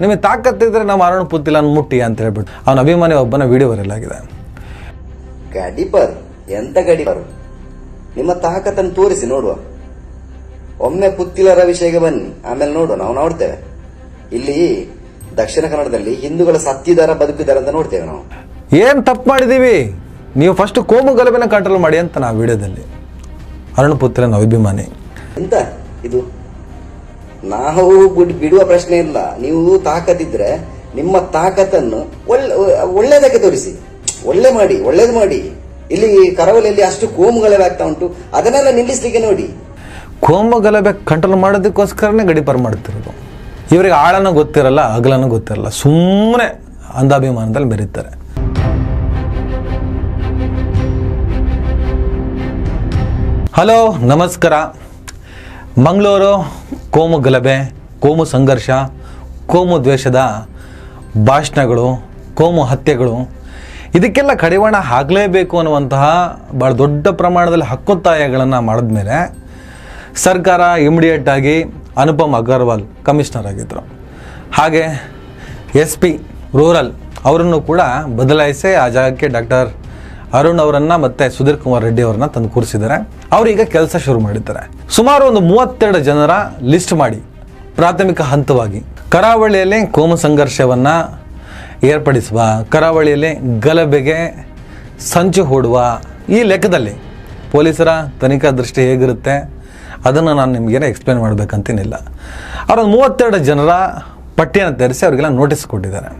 ನಿಮಗೆ ತಾಕತ್ತಿದ್ರೆ ನಾವು ಅರುಣ್ ಪುತ್ತಿಲನ್ ಮುಟ್ಟಿ ಅಂತ ಹೇಳ್ಬಿಟ್ಟು ಅವನ ಅಭಿಮಾನಿ ಒಬ್ಬನ ವಿಡಿಯೋ ವೈರಲ್ ಆಗಿದೆ. ಗಡಿಪರ್ ಎಂತ ಗಡಿಪರ್, ನಿಮ್ಮ ತಾಕತ್ತನ್ನು ತೋರಿಸಿ ನೋಡುವ. ಒಮ್ಮೆ ಪುತ್ತಿಲರ ವಿಷಯಕ್ಕೆ ಬನ್ನಿ, ಆಮೇಲೆ ನೋಡುವ. ನಾವು ನೋಡ್ತೇವೆ ಇಲ್ಲಿ ದಕ್ಷಿಣ ಕನ್ನಡದಲ್ಲಿ ಹಿಂದೂಗಳ ಸತ್ತಿದಾರ ಬದುಕಿದಾರ ಅಂತ ನೋಡ್ತೇವೆ ನಾವು. ಏನ್ ತಪ್ಪು ಮಾಡಿದೀವಿ, ನೀವು ಫಸ್ಟ್ ಕೋಮು ಗಲಭೆನ ಕಂಟ್ರೋಲ್ ಮಾಡಿ ಅಂತ ನಾವು ವಿಡಿಯೋದಲ್ಲಿ. ಅರುಣ್ ಪುತ್ತಿಲನ್ ಅಭಿಮಾನಿ ಎಂತ ಇದು, ನಾವು ಬಿಡುವ ಪ್ರಶ್ನೆ ಇಲ್ಲ. ನೀವು ತಾಕತ್ತಿದ್ರೆ ನಿಮ್ಮ ತಾಕತ್ತನ್ನು ಒಳ್ಳೆದಕ್ಕೆ ತೋರಿಸಿ, ಒಳ್ಳೇದು ಮಾಡಿ. ಇಲ್ಲಿ ಕರಾವಳಿಯಲ್ಲಿ ಅಷ್ಟು ಕೋಮು ಗಲಭೆ ಆಗ್ತಾ ಉಂಟು, ಅದನ್ನೆಲ್ಲ ನಿಲ್ಲಿಸಲಿಕ್ಕೆ ನೋಡಿ. ಕೋಮು ಗಲಭೆ ಕಂಟ್ರೋಲ್ ಮಾಡೋದಕ್ಕೋಸ್ಕರನೇ ಗಡಿಪಾರು ಮಾಡ್ತಿರೋದು. ಇವರಿಗೆ ಆಳನ ಗೊತ್ತಿರಲ್ಲ, ಅಗಲನೂ ಗೊತ್ತಿರಲ್ಲ, ಸುಮ್ಮನೆ ಅಂಧಾಭಿಮಾನದಲ್ಲಿ ಬೆರೀತಾರೆ. ಹಲೋ ನಮಸ್ಕಾರ. ಮಂಗಳೂರು ಕೋಮು ಗಲಭೆ, ಕೋಮು ಸಂಘರ್ಷ, ಕೋಮು ದ್ವೇಷದ ಭಾಷಣಗಳು, ಕೋಮು ಹತ್ಯೆಗಳು, ಇದಕ್ಕೆಲ್ಲ ಕಡಿವಾಣ ಆಗಲೇಬೇಕು ಅನ್ನುವಂತಹ ಭಾಳ ದೊಡ್ಡ ಪ್ರಮಾಣದಲ್ಲಿ ಹಕ್ಕೊತ್ತಾಯಗಳನ್ನು ಮಾಡಿದ್ಮೇಲೆ ಸರ್ಕಾರ ಇಮಿಡಿಯೇಟ್ ಆಗಿ ಅನುಪಮ್ ಅಗರ್ವಾಲ್ ಕಮಿಷನರ್ ಆಗಿದ್ದರು. ಹಾಗೆ SP ರೂರಲ್ ಅವರನ್ನು ಕೂಡ ಬದಲಾಯಿಸಿ ಆ ಜಾಗಕ್ಕೆ ಡಾಕ್ಟರ್ ಅರುಣ್ ಅವರನ್ನು ಮತ್ತು ಸುಧೀರ್ ಕುಮಾರ್ ರೆಡ್ಡಿ ಅವರನ್ನ ತಂದು ಕೂರಿಸಿದ್ದಾರೆ. ಅವರೀಗ ಕೆಲಸ ಶುರು ಮಾಡಿದ್ದಾರೆ. ಸುಮಾರು ಒಂದು 32 ಜನರ ಲಿಸ್ಟ್ ಮಾಡಿ ಪ್ರಾಥಮಿಕ ಹಂತವಾಗಿ ಕರಾವಳಿಯಲ್ಲಿ ಕೋಮು ಸಂಘರ್ಷವನ್ನು ಏರ್ಪಡಿಸುವ, ಕರಾವಳಿಯಲ್ಲಿ ಗಲಭೆಗೆ ಸಂಚು ಹೂಡುವ ಈ ಲೆಕ್ಕದಲ್ಲಿ ಪೊಲೀಸರ ತನಿಖಾ ದೃಷ್ಟಿ ಹೇಗಿರುತ್ತೆ ಅದನ್ನು ನಾನು ನಿಮಗೇನೆ ಎಕ್ಸ್ಪ್ಲೇನ್ ಮಾಡಬೇಕಂತೇನಿಲ್ಲ. ಅವರೊಂದು 32 ಜನರ ಪಟ್ಟಿಯನ್ನು ತರಿಸಿ ಅವರಿಗೆಲ್ಲ ನೋಟಿಸ್ ಕೊಟ್ಟಿದ್ದಾರೆ.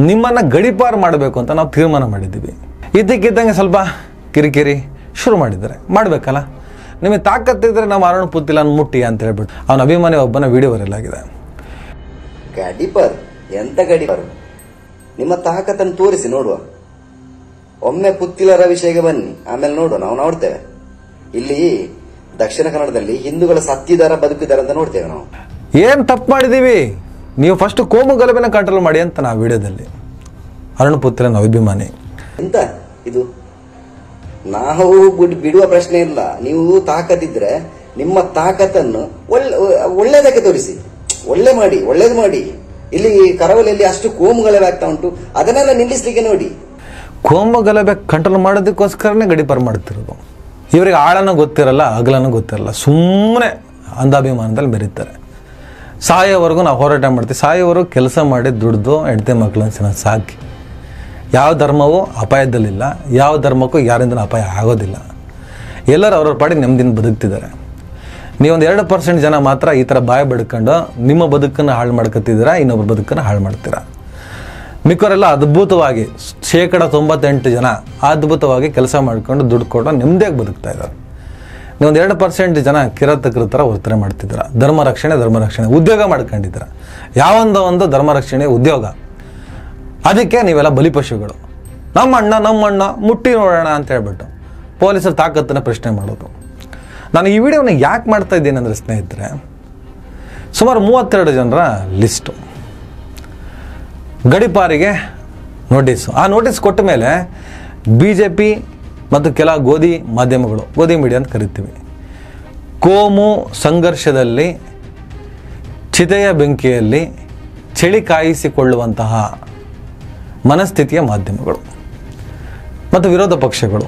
ನಿಮ್ಮನ್ನು ಗಡೀಪಾರು ಮಾಡಬೇಕು ಅಂತ ನಾವು ತೀರ್ಮಾನ ಮಾಡಿದ್ದೀವಿ. ಇದ್ದಕ್ಕಿದ್ದಂಗೆ ಸ್ವಲ್ಪ ಕಿರಿಕಿರಿ ಶುರು ಮಾಡಿದ್ದಾರೆ. ಮಾಡಬೇಕಲ್ಲ, ನಿಮಗೆ ತಾಕತ್ತಿದ್ರೆ ನಾವು ಅರುಣ್ ಪುತ್ತಿಲನ್ ಮುಟ್ಟಿ ಅಂತ ಹೇಳ್ಬಿಟ್ಟು ಅವನ ಅಭಿಮಾನಿ ಒಬ್ಬನ ವಿಡಿಯೋ ವೈರಲ್ ಆಗಿದೆ. ಗಡಿಪರ್ ಎಂತ ಗಡಿಪರ್, ನಿಮ್ಮ ತಾಕತ್ತನ್ನು ತೋರಿಸಿ ನೋಡುವ. ಒಮ್ಮೆ ಪುತ್ತಿಲರ ವಿಷಯಕ್ಕೆ ಬನ್ನಿ, ಆಮೇಲೆ ನೋಡುವ. ನಾವು ನೋಡ್ತೇವೆ ಇಲ್ಲಿ ದಕ್ಷಿಣ ಕನ್ನಡದಲ್ಲಿ ಹಿಂದೂಗಳ ಸತ್ತಿದಾರ ಬದುಕಿದಾರ ಅಂತ ನೋಡ್ತೇವೆ ನಾವು. ಏನ್ ತಪ್ಪು ಮಾಡಿದೀವಿ, ನೀವು ಫಸ್ಟ್ ಕೋಮು ಗಲಭೆನ ಕಂಟ್ರೋಲ್ ಮಾಡಿ ಅಂತ ನಾವು ವಿಡಿಯೋದಲ್ಲಿ. ಅರುಣ್ ಪುತ್ತಿಲನ್ ಅಭಿಮಾನಿ ಎಂತ ಇದು, ನಾವು ಬಿಡುವ ಪ್ರಶ್ನೆ ಇಲ್ಲ. ನೀವು ತಾಕತ್ತಿದ್ರೆ ನಿಮ್ಮ ತಾಕತ್ತನ್ನು ಒಳ್ಳೆದಕ್ಕೆ ತೋರಿಸಿ, ಒಳ್ಳೇದು ಮಾಡಿ. ಇಲ್ಲಿ ಕರಾವಳಿಯಲ್ಲಿ ಅಷ್ಟು ಕೋಮು ಗಲಭೆ ಆಗ್ತಾ ಉಂಟು, ಅದನ್ನೆಲ್ಲ ನಿಲ್ಲಿಸಲಿಕ್ಕೆ ನೋಡಿ. ಕೋಮು ಗಲಭೆ ಕಂಟ್ರೋಲ್ ಮಾಡೋದಕ್ಕೋಸ್ಕರನೇ ಗಡೀಪಾರು ಮಾಡ್ತಿರೋದು. ಇವರಿಗೆ ಆಳನ ಗೊತ್ತಿರಲ್ಲ, ಅಗಲನೂ ಗೊತ್ತಿರಲ್ಲ, ಸುಮ್ಮನೆ ಅಂಧಾಭಿಮಾನದಲ್ಲಿ ಬೆರೀತಾರೆ. ಸಾಯೋವರೆಗೂ ನಾವು ಹೋರಾಟ ಮಾಡ್ತೀವಿ. ಸಾಯೋವರೆಗೂ ಕೆಲಸ ಮಾಡಿ ದುಡ್ದು ಹೆಂಡತಿ ಮಕ್ಕಳನ್ನ ಚೆನ್ನಾಗಿ ಸಾಕಿ. ಯಾವ ಧರ್ಮವೂ ಅಪಾಯದಲ್ಲಿಲ್ಲ, ಯಾವ ಧರ್ಮಕ್ಕೂ ಯಾರಿಂದಲೂ ಅಪಾಯ ಆಗೋದಿಲ್ಲ. ಎಲ್ಲರೂ ಅವ್ರವ್ರ ಪಾಡಿಗೆ ನೆಮ್ಮದಿನ ಬದುಕ್ತಿದ್ದಾರೆ. ನೀವೊಂದು 2% ಜನ ಮಾತ್ರ ಈ ಥರ ಬಾಯಿ ಬಡ್ಕೊಂಡು ನಿಮ್ಮ ಬದುಕನ್ನು ಹಾಳು ಮಾಡ್ಕೊತಿದ್ದೀರಾ, ಇನ್ನೊಬ್ಬರ ಬದುಕನ್ನು ಹಾಳು ಮಾಡ್ತೀರಾ. ಮಿಕ್ಕವರೆಲ್ಲ ಅದ್ಭುತವಾಗಿ 98% ಜನ ಅದ್ಭುತವಾಗಿ ಕೆಲಸ ಮಾಡ್ಕೊಂಡು ದುಡ್ಡು ಕೊಟ್ಟು ನೆಮ್ಮದಿಯಾಗಿ ಬದುಕ್ತಾ ಇದ್ದಾರೆ. ನೀವೊಂದು 2% ಜನ ಕಿರಾತಕರ ಥರ ವರ್ತನೆ ಮಾಡ್ತಿದ್ದೀರ. ಧರ್ಮ ರಕ್ಷಣೆ ಉದ್ಯೋಗ ಮಾಡ್ಕೊಂಡಿದ್ದೀರ. ಯಾವೊಂದು ಧರ್ಮ ರಕ್ಷಣೆ ಉದ್ಯೋಗ, ಅದಕ್ಕೆ ನೀವೆಲ್ಲ ಬಲಿಪಶುಗಳು. ನಮ್ಮಣ್ಣ ಮುಟ್ಟಿ ನೋಡೋಣ ಅಂತ ಹೇಳ್ಬಿಟ್ಟು ಪೊಲೀಸರ ತಾಕತ್ತನ್ನು ಪ್ರಶ್ನೆ ಮಾಡೋದು. ನಾನು ಈ ವಿಡಿಯೋನ ಯಾಕೆ ಮಾಡ್ತಾ ಇದ್ದೀನಿ ಅಂದರೆ ಸ್ನೇಹಿತರೆ, ಸುಮಾರು 32 ಜನರ ಲಿಸ್ಟು ಗಡೀಪಾರಿಗೆ ನೋಟಿಸು. ಆ ನೋಟಿಸ್ ಕೊಟ್ಟ ಮೇಲೆ BJP ಮತ್ತು ಕೆಲ ಗೋಧಿ ಮಾಧ್ಯಮಗಳು, ಗೋಧಿ ಮೀಡಿಯಾ ಅಂತ ಕರಿತೀವಿ, ಕೋಮು ಸಂಘರ್ಷದಲ್ಲಿ ಚಿತೆಯ ಬೆಂಕಿಯಲ್ಲಿ ಚಳಿ ಕಾಯಿಸಿಕೊಳ್ಳುವಂತಹ ಮನಸ್ಥಿತಿಯ ಮಾಧ್ಯಮಗಳು ಮತ್ತು ವಿರೋಧ ಪಕ್ಷಗಳು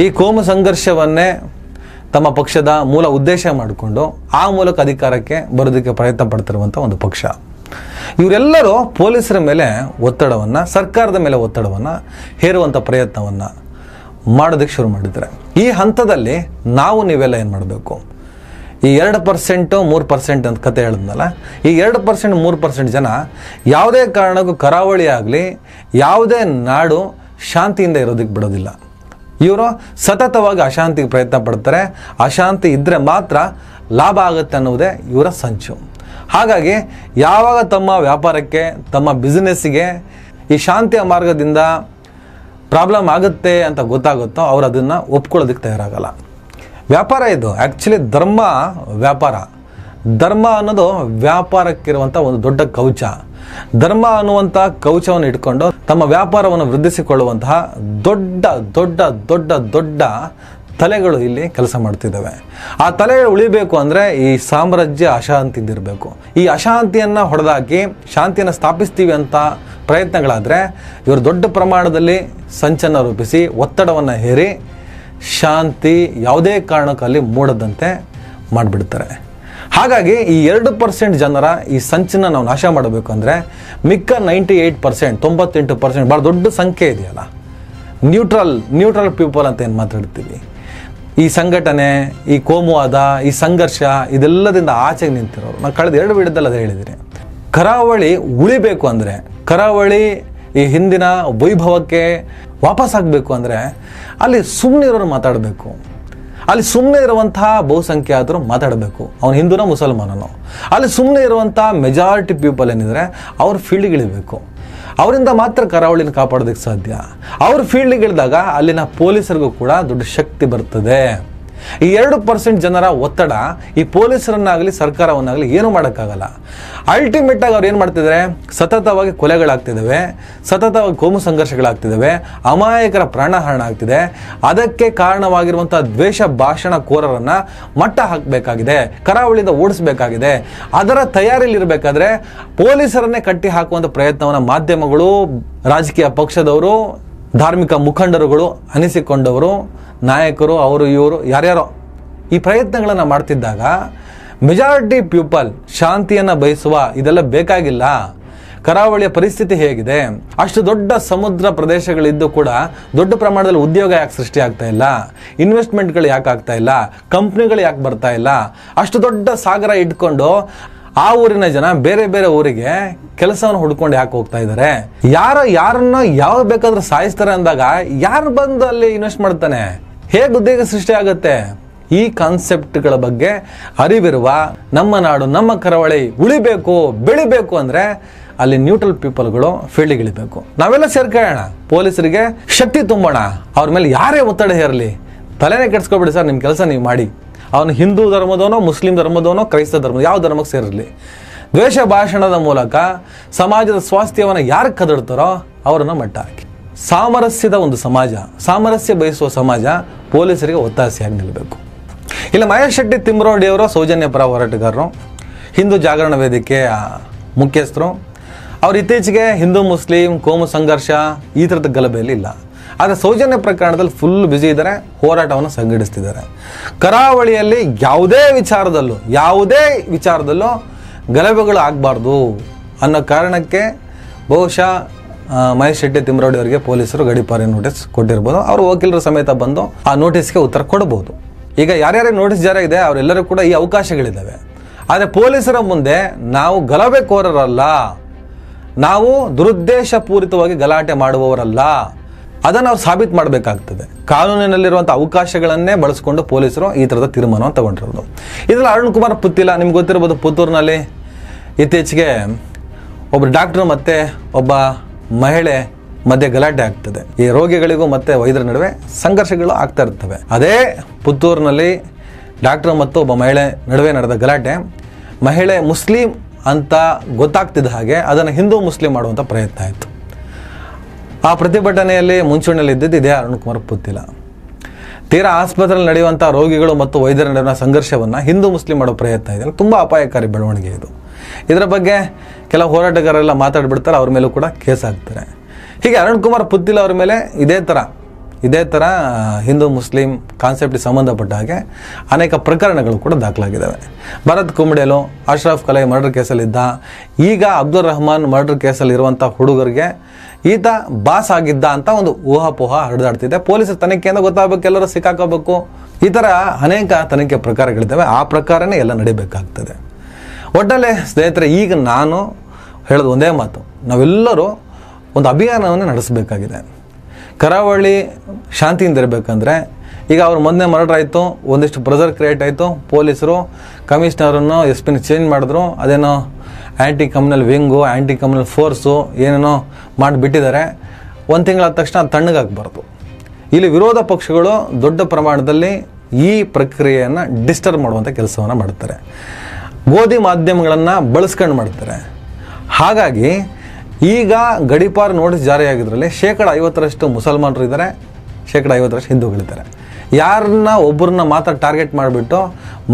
ಈ ಕೋಮು ಸಂಘರ್ಷವನ್ನೇ ತಮ್ಮ ಪಕ್ಷದ ಮೂಲ ಉದ್ದೇಶ ಮಾಡಿಕೊಂಡು ಆ ಮೂಲಕ ಅಧಿಕಾರಕ್ಕೆ ಬರೋದಕ್ಕೆ ಪ್ರಯತ್ನ ಪಡ್ತಿರುವಂಥ ಒಂದು ಪಕ್ಷ. ಇವರೆಲ್ಲರೂ ಪೊಲೀಸರ ಮೇಲೆ ಒತ್ತಡವನ್ನು, ಸರ್ಕಾರದ ಮೇಲೆ ಒತ್ತಡವನ್ನು ಹೇರುವಂಥ ಪ್ರಯತ್ನವನ್ನು ಮಾಡೋದಕ್ಕೆ ಶುರು ಮಾಡಿದ್ದಾರೆ. ಈ ಹಂತದಲ್ಲಿ ನೀವೆಲ್ಲ ಏನು ಮಾಡಬೇಕು, ಈ 2% 3% ಅಂತ ಕತೆ ಹೇಳಿದ್ನಲ್ಲ, ಈ 2% 3% ಜನ ಯಾವುದೇ ಕಾರಣಕ್ಕೂ ಕರಾವಳಿ ಆಗಲಿ ಯಾವುದೇ ನಾಡು ಶಾಂತಿಯಿಂದ ಇರೋದಕ್ಕೆ ಬಿಡೋದಿಲ್ಲ. ಇವರು ಸತತವಾಗಿ ಅಶಾಂತಿಗೆ ಪ್ರಯತ್ನ ಪಡ್ತಾರೆ. ಅಶಾಂತಿ ಇದ್ದರೆ ಮಾತ್ರ ಲಾಭ ಆಗುತ್ತೆ ಅನ್ನೋದೇ ಇವರ ಸಂಚು. ಹಾಗಾಗಿ ಯಾವಾಗ ತಮ್ಮ ವ್ಯಾಪಾರಕ್ಕೆ, ತಮ್ಮ ಬಿಸ್ನೆಸ್ಸಿಗೆ ಈ ಶಾಂತಿಯ ಮಾರ್ಗದಿಂದ ಪ್ರಾಬ್ಲಮ್ ಆಗುತ್ತೆ ಅಂತ ಗೊತ್ತಾಗುತ್ತೋ ಅವರು ಅದನ್ನು ಒಪ್ಕೊಳ್ಳೋದಕ್ಕೆ ತಯಾರಾಗಲ್ಲ. ವ್ಯಾಪಾರ ಇದು ಆ್ಯಕ್ಚುಲಿ ಧರ್ಮ ವ್ಯಾಪಾರ. ಧರ್ಮ ಅನ್ನೋದು ವ್ಯಾಪಾರಕ್ಕಿರುವಂಥ ಒಂದು ದೊಡ್ಡ ಕವಚ. ಧರ್ಮ ಅನ್ನುವಂಥ ಕವಚವನ್ನು ಇಟ್ಕೊಂಡು ತಮ್ಮ ವ್ಯಾಪಾರವನ್ನು ವೃದ್ಧಿಸಿಕೊಳ್ಳುವಂತಹ ದೊಡ್ಡ ದೊಡ್ಡ ದೊಡ್ಡ ದೊಡ್ಡ ತಲೆಗಳು ಇಲ್ಲಿ ಕೆಲಸ ಮಾಡ್ತಿದ್ದಾವೆ. ಆ ತಲೆಗಳು ಉಳಿಬೇಕು ಅಂದರೆ ಈ ಸಾಮ್ರಾಜ್ಯ ಅಶಾಂತಿದಿರಬೇಕು. ಈ ಅಶಾಂತಿಯನ್ನು ಹೊಡೆದಾಕಿ ಶಾಂತಿಯನ್ನು ಸ್ಥಾಪಿಸ್ತೀವಿ ಅಂತ ಪ್ರಯತ್ನಗಳಾದರೆ ಇವರು ದೊಡ್ಡ ಪ್ರಮಾಣದಲ್ಲಿ ಸಂಚನ್ನು ರೂಪಿಸಿ ಒತ್ತಡವನ್ನು ಹೇರಿ ಶಾಂತಿ ಯಾವುದೇ ಕಾರಣಕ್ಕಲ್ಲಿ ಮೂಡದಂತೆ ಮಾಡಿಬಿಡ್ತಾರೆ. ಹಾಗಾಗಿ ಈ 2% ಜನರ ಈ ಸಂಚನ್ನು ನಾವು ನಾಶ ಮಾಡಬೇಕು ಅಂದರೆ ಮಿಕ್ಕ 98%, 98% ಭಾಳ ದೊಡ್ಡ ಸಂಖ್ಯೆ ಇದೆಯಲ್ಲ, ನ್ಯೂಟ್ರಲ್ ಪೀಪಲ್ ಅಂತ ಏನು ಮಾತಾಡ್ತೀವಿ, ಈ ಸಂಘಟನೆ, ಈ ಕೋಮುವಾದ, ಈ ಸಂಘರ್ಷ ಇದೆಲ್ಲದಿಂದ ಆಚೆಗೆ ನಿಂತಿರೋರು. ನಾನು ಕಳೆದ 2 ವಿಡಿಯೋದಲ್ಲಿ ಅದು ಹೇಳಿದ್ದೀನಿ. ಕರಾವಳಿ ಉಳಿಬೇಕು ಅಂದರೆ, ಕರಾವಳಿ ಈ ಹಿಂದಿನ ವೈಭವಕ್ಕೆ ವಾಪಸ್ ಆಗಬೇಕು ಅಂದರೆ ಅಲ್ಲಿ ಸುಮ್ಮನೆ ಇರೋರು ಮಾತಾಡಬೇಕು. ಅಲ್ಲಿ ಸುಮ್ಮನೆ ಇರುವಂತಹ ಬಹುಸಂಖ್ಯಾತರು ಮಾತಾಡಬೇಕು. ಅವನು ಹಿಂದೂನೋ ಮುಸಲ್ಮಾನನೋ. ಅಲ್ಲಿ ಸುಮ್ಮನೆ ಇರುವಂಥ ಮೆಜಾರಿಟಿ ಪೀಪಲ್ ಏನಿದ್ರೆ ಅವ್ರ ಫೀಲ್ಡಿಗೆ ಇಳಿಬೇಕು. ಅವರಿಂದ ಮಾತ್ರ ಕರಾವಳಿನ ಕಾಪಾಡೋದಕ್ಕೆ ಸಾಧ್ಯ. ಅವ್ರ ಫೀಲ್ಡಿಗೆ ಇಳಿದಾಗ ಅಲ್ಲಿನ ಪೊಲೀಸರಿಗೂ ಕೂಡ ದೊಡ್ಡ ಶಕ್ತಿ ಬರ್ತದೆ. ಈ 2% ಜನರ ಒತ್ತಡ ಈ ಪೊಲೀಸರನ್ನಾಗಲಿ ಸರ್ಕಾರವನ್ನಾಗಲಿ ಏನೂ ಮಾಡೋಕ್ಕಾಗಲ್ಲ. ಅಲ್ಟಿಮೇಟ್ ಆಗಿ ಅವ್ರು ಏನು ಮಾಡ್ತಿದ್ದಾರೆ, ಸತತವಾಗಿ ಕೊಲೆಗಳಾಗ್ತಿದ್ದಾವೆ, ಸತತವಾಗಿ ಕೋಮು ಸಂಘರ್ಷಗಳಾಗ್ತಿದ್ದಾವೆ, ಅಮಾಯಕರ ಪ್ರಾಣಹರಣ ಆಗ್ತಿದೆ. ಅದಕ್ಕೆ ಕಾರಣವಾಗಿರುವಂಥ ದ್ವೇಷ ಭಾಷಣಕೋರರನ್ನು ಮಟ್ಟ ಹಾಕಬೇಕಾಗಿದೆ, ಕರಾವಳಿಯಿಂದ ಓಡಿಸಬೇಕಾಗಿದೆ. ಅದರ ತಯಾರಿಯಲ್ಲಿರಬೇಕಾದ್ರೆ ಪೊಲೀಸರನ್ನೇ ಕಟ್ಟಿ ಹಾಕುವಂಥ ಪ್ರಯತ್ನವನ್ನು ಮಾಧ್ಯಮಗಳು, ರಾಜಕೀಯ ಪಕ್ಷದವರು, ಧಾರ್ಮಿಕ ಮುಖಂಡರುಗಳು, ಅನಿಸಿಕೊಂಡವರು, ನಾಯಕರು, ಅವರು ಇವರು ಯಾರ್ಯಾರೋ ಈ ಪ್ರಯತ್ನಗಳನ್ನು ಮಾಡ್ತಿದ್ದಾಗ ಮೆಜಾರಿಟಿ ಪೀಪಲ್ ಶಾಂತಿಯನ್ನು ಬಯಸುವ ಇದೆಲ್ಲ ಬೇಕಾಗಿಲ್ಲ. ಕರಾವಳಿಯ ಪರಿಸ್ಥಿತಿ ಹೇಗಿದೆ, ಅಷ್ಟು ದೊಡ್ಡ ಸಮುದ್ರ ಪ್ರದೇಶಗಳಿದ್ದು ಕೂಡ ದೊಡ್ಡ ಪ್ರಮಾಣದಲ್ಲಿ ಉದ್ಯೋಗ ಯಾಕೆ ಸೃಷ್ಟಿ ಆಗ್ತಾ ಇಲ್ಲ, ಇನ್ವೆಸ್ಟ್ಮೆಂಟ್ಗಳು ಯಾಕೆ ಆಗ್ತಾ ಇಲ್ಲ, ಕಂಪ್ನಿಗಳು ಯಾಕೆ ಬರ್ತಾ ಇಲ್ಲ, ಅಷ್ಟು ದೊಡ್ಡ ಸಾಗರ ಇಟ್ಕೊಂಡು ಆ ಊರಿನ ಜನ ಬೇರೆ ಬೇರೆ ಊರಿಗೆ ಕೆಲಸವನ್ನು ಹುಡ್ಕೊಂಡು ಯಾಕೆ ಹೋಗ್ತಾ ಇದ್ದಾರೆ, ಯಾರನ್ನ ಯಾವ ಬೇಕಾದ್ರೂ ಸಾಯಿಸ್ತಾರೆ ಅಂದಾಗ ಯಾರು ಬಂದು ಅಲ್ಲಿ ಇನ್ವೆಸ್ಟ್ ಮಾಡ್ತಾನೆ, ಹೇಗೆ ಉದ್ಯೋಗ ಸೃಷ್ಟಿ ಆಗುತ್ತೆ? ಈ ಕಾನ್ಸೆಪ್ಟ್ಗಳ ಬಗ್ಗೆ ಅರಿವಿರುವ ನಮ್ಮ ನಾಡು, ನಮ್ಮ ಕರಾವಳಿ ಉಳಿಬೇಕು, ಬೆಳಿಬೇಕು ಅಂದರೆ ಅಲ್ಲಿ ನ್ಯೂಟ್ರಲ್ ಪೀಪಲ್ಗಳು ಫೀಲ್ಡಿಗೆ ಇಳಿಬೇಕು. ನಾವೆಲ್ಲ ಸೇರ್ಕೊಳ್ಳೋಣ, ಪೊಲೀಸರಿಗೆ ಶಕ್ತಿ ತುಂಬೋಣ. ಅವ್ರ ಮೇಲೆ ಯಾರೇ ಒತ್ತಡ ಹೇರಲಿ ತಲೆನೇ ಕೆಡ್ಸ್ಕೊಬಿಡಿ ಸರ್, ನಿಮ್ಮ ಕೆಲಸ ನೀವು ಮಾಡಿ. ಅವನು ಹಿಂದೂ ಧರ್ಮದವನೋ, ಮುಸ್ಲಿಂ ಧರ್ಮದವನೋ, ಕ್ರೈಸ್ತ ಧರ್ಮ ಯಾವ ಧರ್ಮಕ್ಕೆ ಸೇರಿರಲಿ, ದ್ವೇಷ ಭಾಷಣದ ಮೂಲಕ ಸಮಾಜದ ಸ್ವಾಸ್ಥ್ಯವನ್ನು ಯಾರು ಕದಡ್ತಾರೋ ಅವರನ್ನು ಮಟ್ಟ ಹಾಕಿ. ಸಾಮರಸ್ಯದ ಒಂದು ಸಮಾಜ, ಸಾಮರಸ್ಯ ಬಯಸುವ ಸಮಾಜ ಪೊಲೀಸರಿಗೆ ಒತ್ತಾಸೆಯಾಗಿ ನಿಲ್ಲಬೇಕು. ಇಲ್ಲ ಮಹೇಶ್ ಶೆಟ್ಟಿ ತಿಮ್ರೋಡಿಯವರು ಸೌಜನ್ಯ ಪರ ಹೋರಾಟಗಾರರು, ಹಿಂದೂ ಜಾಗರಣ ವೇದಿಕೆಯ ಮುಖ್ಯಸ್ಥರು. ಅವರು ಇತ್ತೀಚೆಗೆ ಹಿಂದೂ ಮುಸ್ಲಿಂ ಕೋಮು ಸಂಘರ್ಷ ಈ ಥರದ ಗಲಭೆಯಲ್ಲಿ ಇಲ್ಲ. ಆದರೆ ಸೌಜನ್ಯ ಪ್ರಕರಣದಲ್ಲಿ ಫುಲ್ ಬ್ಯುಸಿ ಇದ್ದಾರೆ, ಹೋರಾಟವನ್ನು ಸಂಘಟಿಸ್ತಿದ್ದಾರೆ. ಕರಾವಳಿಯಲ್ಲಿ ಯಾವುದೇ ವಿಚಾರದಲ್ಲೂ ಗಲಭೆಗಳು ಆಗಬಾರ್ದು ಅನ್ನೋ ಕಾರಣಕ್ಕೆ ಬಹುಶಃ ಮಹೇಶ್ ಶೆಟ್ಟಿ ತಿಮ್ರೋಡಿ ಅವರಿಗೆ ಪೊಲೀಸರು ಗಡೀಪಾರಿ ನೋಟಿಸ್ ಕೊಟ್ಟಿರ್ಬೋದು. ಅವರು ವಕೀಲರ ಸಮೇತ ಬಂದು ಆ ನೋಟಿಸ್ಗೆ ಉತ್ತರ ಕೊಡಬಹುದು. ಈಗ ಯಾರ್ಯಾರಿಗೆ ನೋಟಿಸ್ ಜಾರಿ ಇದೆ ಅವರೆಲ್ಲರೂ ಕೂಡ ಈ ಅವಕಾಶಗಳಿದ್ದಾವೆ. ಆದರೆ ಪೊಲೀಸರ ಮುಂದೆ ನಾವು ಗಲಭೆಕೋರರಲ್ಲ, ನಾವು ದುರುದ್ದೇಶಪೂರಿತವಾಗಿ ಗಲಾಟೆ ಮಾಡುವವರಲ್ಲ, ಅದನ್ನು ಅವ್ರು ಸಾಬೀತು ಮಾಡಬೇಕಾಗ್ತದೆ. ಕಾನೂನಿನಲ್ಲಿರುವಂಥ ಅವಕಾಶಗಳನ್ನೇ ಬಳಸ್ಕೊಂಡು ಪೊಲೀಸರು ಈ ಥರದ ತೀರ್ಮಾನವನ್ನು ತಗೊಂಡಿರೋದು. ಇದರಲ್ಲಿ ಅರುಣ್ ಕುಮಾರ್ ಪುತ್ತಿಲ ನಿಮ್ಗೆ ಗೊತ್ತಿರ್ಬೋದು, ಪುತ್ತೂರಿನಲ್ಲಿ ಇತ್ತೀಚೆಗೆ ಒಬ್ಬ ಡಾಕ್ಟ್ರು ಮತ್ತು ಒಬ್ಬ ಮಹಿಳೆ ಮಧ್ಯೆ ಗಲಾಟೆ ಆಗ್ತದೆ. ಈ ರೋಗಿಗಳಿಗೂ ಮತ್ತು ವೈದ್ಯರ ನಡುವೆ ಸಂಘರ್ಷಗಳು ಆಗ್ತಾ ಇರ್ತವೆ. ಅದೇ ಪುತ್ತೂರಿನಲ್ಲಿ ಡಾಕ್ಟ್ರು ಮತ್ತು ಒಬ್ಬ ಮಹಿಳೆ ನಡುವೆ ನಡೆದ ಗಲಾಟೆ, ಮಹಿಳೆ ಮುಸ್ಲಿಂ ಅಂತ ಗೊತ್ತಾಗ್ತಿದ್ದ ಹಾಗೆ ಅದನ್ನು ಹಿಂದೂ ಮುಸ್ಲಿಂ ಮಾಡುವಂಥ ಪ್ರಯತ್ನ ಆಯಿತು. ಆ ಪ್ರತಿಭಟನೆಯಲ್ಲಿ ಮುಂಚೂಣಿಯಲ್ಲಿ ಇದ್ದಿದ್ದು ಇದೇ ಅರುಣ್ ಕುಮಾರ್ ಪುತ್ತಿಲ. ತೀರಾ ಆಸ್ಪತ್ರೆಯಲ್ಲಿ ನಡೆಯುವಂಥ ರೋಗಿಗಳು ಮತ್ತು ವೈದ್ಯರ ನಡುವಿನ ಸಂಘರ್ಷವನ್ನು ಹಿಂದೂ ಮುಸ್ಲಿಂ ಮಾಡೋ ಪ್ರಯತ್ನ ಇದೆ. ತುಂಬ ಅಪಾಯಕಾರಿ ಬೆಳವಣಿಗೆ ಇದು. ಇದರ ಬಗ್ಗೆ ಕೆಲವು ಹೋರಾಟಗಾರರೆಲ್ಲ ಮಾತಾಡ್ಬಿಡ್ತಾರೆ, ಅವ್ರ ಮೇಲೂ ಕೂಡ ಕೇಸ್ ಹಾಕ್ತಾರೆ. ಹೀಗೆ ಅರುಣ್ ಕುಮಾರ್ ಪುತ್ತಿಲ ಅವ್ರ ಮೇಲೆ ಇದೇ ಥರ ಹಿಂದೂ ಮುಸ್ಲಿಂ ಕಾನ್ಸೆಪ್ಟ್ಗೆ ಸಂಬಂಧಪಟ್ಟ ಹಾಗೆ ಅನೇಕ ಪ್ರಕರಣಗಳು ಕೂಡ ದಾಖಲಾಗಿದ್ದಾವೆ. ಭರತ್ ಕುಂಬಡೇಲು ಅಶ್ರಫ್ ಕಲೈ ಮರ್ಡರ್ ಕೇಸಲ್ಲಿದ್ದ, ಈಗ ಅಬ್ದುಲ್ ರಹಮಾನ್ ಮರ್ಡರ್ ಕೇಸಲ್ಲಿರುವಂಥ ಹುಡುಗರಿಗೆ ಈತ ಬಾಸ್ ಆಗಿದ್ದ ಅಂತ ಒಂದು ಊಹಾಪೋಹ ಹರಿದಾಡ್ತಿದೆ. ಪೊಲೀಸರ ತನಿಖೆಯಿಂದ ಗೊತ್ತಾಗಬೇಕು, ಎಲ್ಲರೂ ಸಿಕ್ಕಾಕೋಬೇಕು. ಈ ಥರ ಅನೇಕ ತನಿಖೆ ಪ್ರಕಾರಗಳಿದ್ದಾವೆ. ಆ ಪ್ರಕಾರನೇ ಎಲ್ಲ ನಡಿಬೇಕಾಗ್ತದೆ. ಒಟ್ಟಲ್ಲಿ ಸ್ನೇಹಿತರೆ, ಈಗ ನಾನು ಹೇಳೋದು ಒಂದೇ ಮಾತು, ನಾವೆಲ್ಲರೂ ಒಂದು ಅಭಿಯಾನವನ್ನು ನಡೆಸಬೇಕಾಗಿದೆ. ಕರಾವಳಿ ಶಾಂತಿಯಿಂದ ಇರಬೇಕಂದ್ರೆ ಈಗ ಅವ್ರು ಮೊದಲನೇ ಮರ್ಡರ್ ಆಯಿತು, ಒಂದಿಷ್ಟು ಪ್ರೆಷರ್ ಕ್ರಿಯೇಟ್ ಆಯಿತು, ಪೊಲೀಸರು ಕಮಿಷನರನ್ನು SP ಚೇಂಜ್ ಮಾಡಿದ್ರು, ಅದೇನೋ ಆ್ಯಂಟಿ ಕಮ್ಯುನಲ್ ವಿಂಗು, ಆ್ಯಂಟಿ ಕಮ್ಯುನಲ್ ಫೋರ್ಸು ಏನೇನೋ ಮಾಡಿಬಿಟ್ಟಿದ್ದಾರೆ. ಒಂದು ತಿಂಗಳಾದ ತಕ್ಷಣ ಅದು ತಣ್ಣಗಾಗಬಾರ್ದು. ಇಲ್ಲಿ ವಿರೋಧ ಪಕ್ಷಗಳು ದೊಡ್ಡ ಪ್ರಮಾಣದಲ್ಲಿ ಈ ಪ್ರಕ್ರಿಯೆಯನ್ನು ಡಿಸ್ಟರ್ಬ್ ಮಾಡುವಂಥ ಕೆಲಸವನ್ನು ಮಾಡ್ತಾರೆ, ಗೋಧಿ ಮಾಧ್ಯಮಗಳನ್ನು ಬಳಸ್ಕೊಂಡು ಮಾಡ್ತಾರೆ. ಹಾಗಾಗಿ ಈಗ ಗಡೀಪಾರು ನೋಟಿಸ್ ಜಾರಿಯಾಗಿದ್ರಲ್ಲಿ 50% ಮುಸಲ್ಮಾನರು ಇದ್ದಾರೆ, 50% ಹಿಂದೂಗಳಿದ್ದಾರೆ. ಯಾರನ್ನ ಒಬ್ಬರನ್ನ ಮಾತ್ರ ಟಾರ್ಗೆಟ್ ಮಾಡಿಬಿಟ್ಟು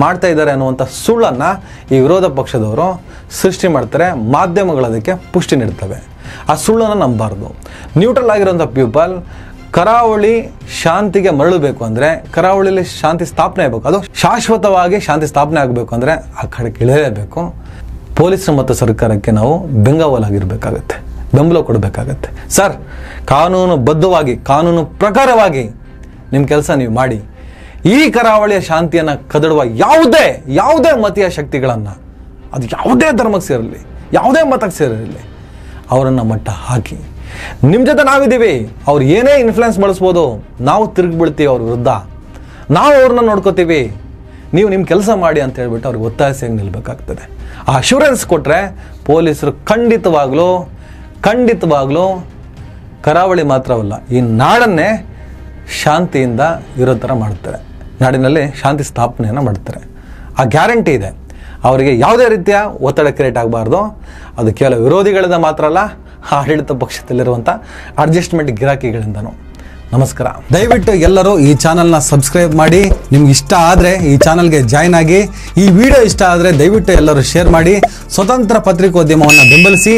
ಮಾಡ್ತಾ ಇದ್ದಾರೆ ಅನ್ನುವಂಥ ಸುಳ್ಳನ್ನು ಈ ವಿರೋಧ ಪಕ್ಷದವರು ಸೃಷ್ಟಿ ಮಾಡ್ತಾರೆ. ಮಾಧ್ಯಮಗಳು ಅದಕ್ಕೆ ಪುಷ್ಟಿ ನೀಡ್ತವೆ. ಆ ಸುಳ್ಳನ್ನು ನಂಬಬಾರ್ದು. ನ್ಯೂಟ್ರಲ್ ಆಗಿರೋಂಥ ಪೀಪಲ್ ಕರಾವಳಿ ಶಾಂತಿಗೆ ಮರಳಬೇಕು ಅಂದರೆ, ಕರಾವಳಿಯಲ್ಲಿ ಶಾಂತಿ ಸ್ಥಾಪನೆ ಆಗಬೇಕು, ಅದು ಶಾಶ್ವತವಾಗಿ ಶಾಂತಿ ಸ್ಥಾಪನೆ ಆಗಬೇಕು ಅಂದರೆ ಆ ಕಡೆಗೆ ಇಳಿಯಲೇಬೇಕು. ಪೊಲೀಸರು ಮತ್ತು ಸರ್ಕಾರಕ್ಕೆ ನಾವು ಬೆಂಗಾವಲಾಗಿರಬೇಕಾಗತ್ತೆ, ಬೆಂಬಲ ಕೊಡಬೇಕಾಗತ್ತೆ. ಸರ್, ಕಾನೂನುಬದ್ಧವಾಗಿ ಕಾನೂನು ಪ್ರಕಾರವಾಗಿ ನಿಮ್ಮ ಕೆಲಸ ನೀವು ಮಾಡಿ. ಈ ಕರಾವಳಿಯ ಶಾಂತಿಯನ್ನು ಕದಡುವ ಯಾವುದೇ ಮತೀಯ ಶಕ್ತಿಗಳನ್ನು, ಅದು ಯಾವುದೇ ಧರ್ಮಕ್ಕೆ ಸೇರಲಿ, ಯಾವುದೇ ಮತಕ್ಕೆ ಸೇರಿರಲಿ, ಅವರನ್ನು ಮಟ್ಟ ಹಾಕಿ. ನಿಮ್ಮ ಜೊತೆ ನಾವಿದ್ದೀವಿ. ಅವ್ರು ಏನೇ ಇನ್ಫ್ಲುಯೆನ್ಸ್ ಬಳಸ್ಬೋದು, ನಾವು ತಿರುಗಿ ಬೀಳ್ತೀವಿ ಅವ್ರ ವಿರುದ್ಧ, ನಾವು ಅವ್ರನ್ನ ನೋಡ್ಕೋತೀವಿ, ನೀವು ನಿಮ್ಮ ಕೆಲಸ ಮಾಡಿ ಅಂತ ಹೇಳ್ಬಿಟ್ಟು ಅವ್ರಿಗೆ ಒತ್ತಾಯಿಸಿಯಾಗಿ ನಿಲ್ಲಬೇಕಾಗ್ತದೆ. ಆ ಅಶ್ಯೂರೆನ್ಸ್ ಕೊಟ್ಟರೆ ಪೊಲೀಸರು ಖಂಡಿತವಾಗ್ಲೂ ಕರಾವಳಿ ಮಾತ್ರವಲ್ಲ, ಈ ನಾಡನ್ನೇ ಶಾಂತಿಯಿಂದ ಇರೋ ಥರ ಮಾಡ್ತಾರೆ, ನಾಡಿನಲ್ಲಿ ಶಾಂತಿ ಸ್ಥಾಪನೆಯನ್ನು ಮಾಡ್ತಾರೆ. ಆ ಗ್ಯಾರಂಟಿ ಇದೆ. ಅವರಿಗೆ ಯಾವುದೇ ರೀತಿಯ ಒತ್ತಡ ಕ್ರಿಯೇಟ್ ಆಗಬಾರ್ದು. ಅದು ಕೇವಲ ವಿರೋಧಿಗಳಿಂದ ಮಾತ್ರ ಅಲ್ಲ, ಆಡಳಿತ ಪಕ್ಷದಲ್ಲಿರುವಂಥ ಅಡ್ಜಸ್ಟ್ಮೆಂಟ್ ಗಿರಾಕಿಗಳಿಂದನೂ. ನಮಸ್ಕಾರ. ದಯವಿಟ್ಟು ಎಲ್ಲರೂ ಈ ಚಾನಲ್ನ ಸಬ್ಸ್ಕ್ರೈಬ್ ಮಾಡಿ. ನಿಮ್ಗೆ ಇಷ್ಟ ಆದರೆ ಈ ಚಾನಲ್ಗೆ ಜಾಯ್ನ್ ಆಗಿ. ಈ ವಿಡಿಯೋ ಇಷ್ಟ ಆದರೆ ದಯವಿಟ್ಟು ಎಲ್ಲರೂ ಶೇರ್ ಮಾಡಿ. ಸ್ವತಂತ್ರ ಪತ್ರಿಕೋದ್ಯಮವನ್ನು ಬೆಂಬಲಿಸಿ.